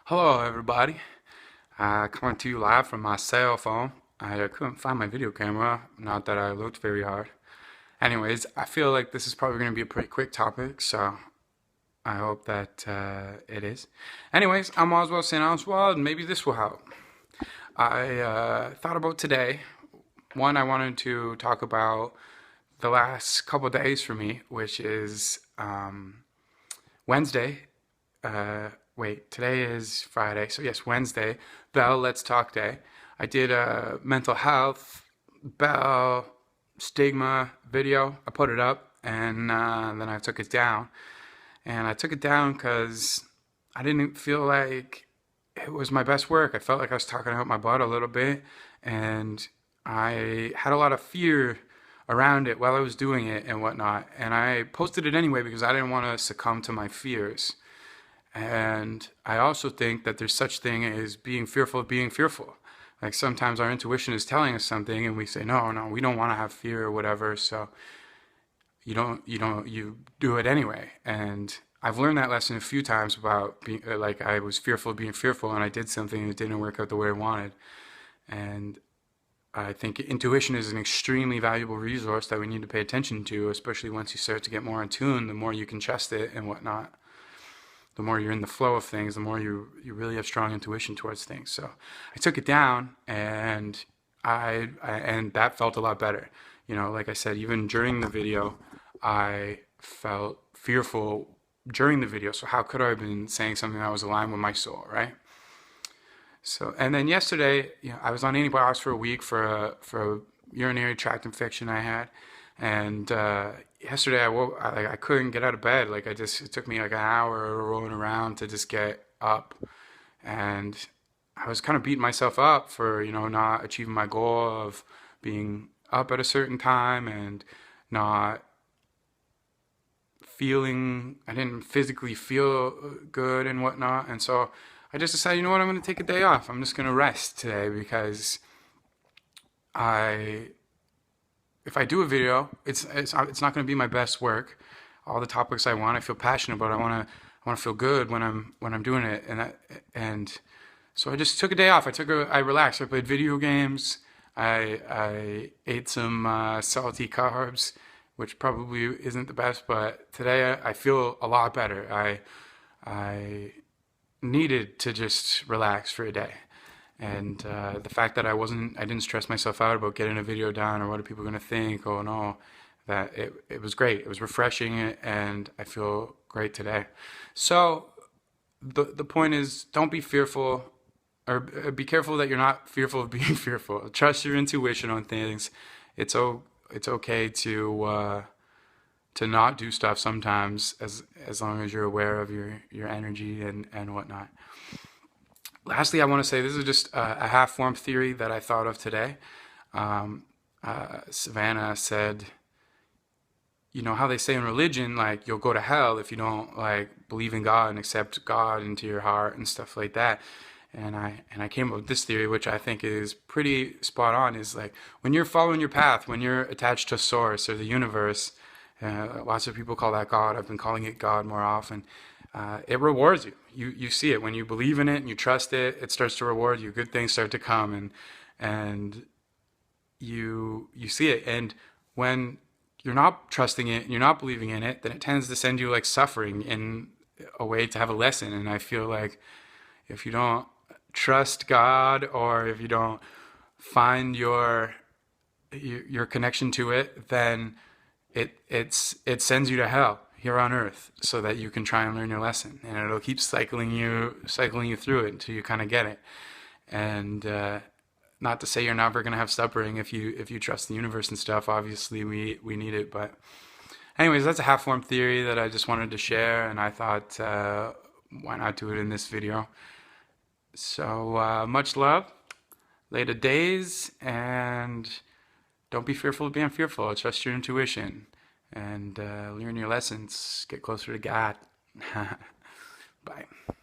Hello, everybody. Coming to you live from my cell phone. I couldn't find my video camera, not that I looked very hard. Anyways, I feel like this is probably going to be a pretty quick topic, so I hope that it is. Anyways, I'm Oswald St. Oswald, and maybe this will help. I thought about today. One, I wanted to talk about the last couple days for me, which is Wednesday. Wait, today is Friday, so yes, Wednesday, Bell Let's Talk Day. I did a mental health Bell stigma video. I put it up and then I took it down. And I took it down because I didn't feel like it was my best work. I felt like I was talking out my butt a little bit, and I had a lot of fear around it while I was doing it and whatnot. And I posted it anyway because I didn't want to succumb to my fears. And I also think that there's such thing as being fearful of being fearful. Like sometimes our intuition is telling us something and we say, no, no, we don't want to have fear or whatever. So you do it anyway. And I've learned that lesson a few times about being like I was fearful of being fearful and I did something and it didn't work out the way I wanted. And I think intuition is an extremely valuable resource that we need to pay attention to, especially once you start to get more in tune, the more you can trust it and whatnot. The more you're in the flow of things, the more you really have strong intuition towards things. So I took it down, and and that felt a lot better. You know, like I said, even during the video, I felt fearful during the video. So how could I have been saying something that was aligned with my soul, right? So and then yesterday, I was on antibiotics for a week for a urinary tract infection I had, and yesterday I woke, I couldn't get out of bed. Like it took me like an hour rolling around to just get up, and I was kind of beating myself up for not achieving my goal of being up at a certain time and not feeling. I didn't physically feel good and whatnot, and so I just decided, you know what, I'm going to take a day off. I'm just going to rest today because I if I do a video, it's not going to be my best work. All the topics I want, I feel passionate about. I want to feel good when I'm doing it, and so I just took a day off. I relaxed. I played video games. I ate some salty carbs, which probably isn't the best, but today I feel a lot better. I needed to just relax for a day. And the fact that I didn't stress myself out about getting a video done or what are people going to think. Oh no, that it was great. It was refreshing, and I feel great today. So the point is, don't be fearful, or be careful that you're not fearful of being fearful. Trust your intuition on things. It's okay to not do stuff sometimes, as long as you're aware of your energy and whatnot. Lastly, I want to say this is just a half-formed theory that I thought of today. Savannah said, you know how they say in religion, like you'll go to hell if you don't like believe in God and accept God into your heart and stuff like that. And I came up with this theory, which I think is pretty spot on. Is like when you're following your path, when you're attached to Source or the universe, lots of people call that God. I've been calling it God more often. It rewards you. You see it when you believe in it and you trust it. It starts to reward you. Good things start to come, and you see it. And when you're not trusting it and you're not believing in it, then it tends to send you like suffering in a way to have a lesson. And I feel like if you don't trust God, or if you don't find your connection to it, then it sends you to hell here on earth so that you can try and learn your lesson, and it'll keep cycling you through it until you kind of get it. And not to say you're never going to have suffering if you trust the universe and stuff. Obviously we need it, but anyways, that's a half-formed theory that I just wanted to share, and I thought why not do it in this video. So much love, later days, and don't be fearful of being fearful. Trust your intuition and learn your lessons. Get closer to God. Bye.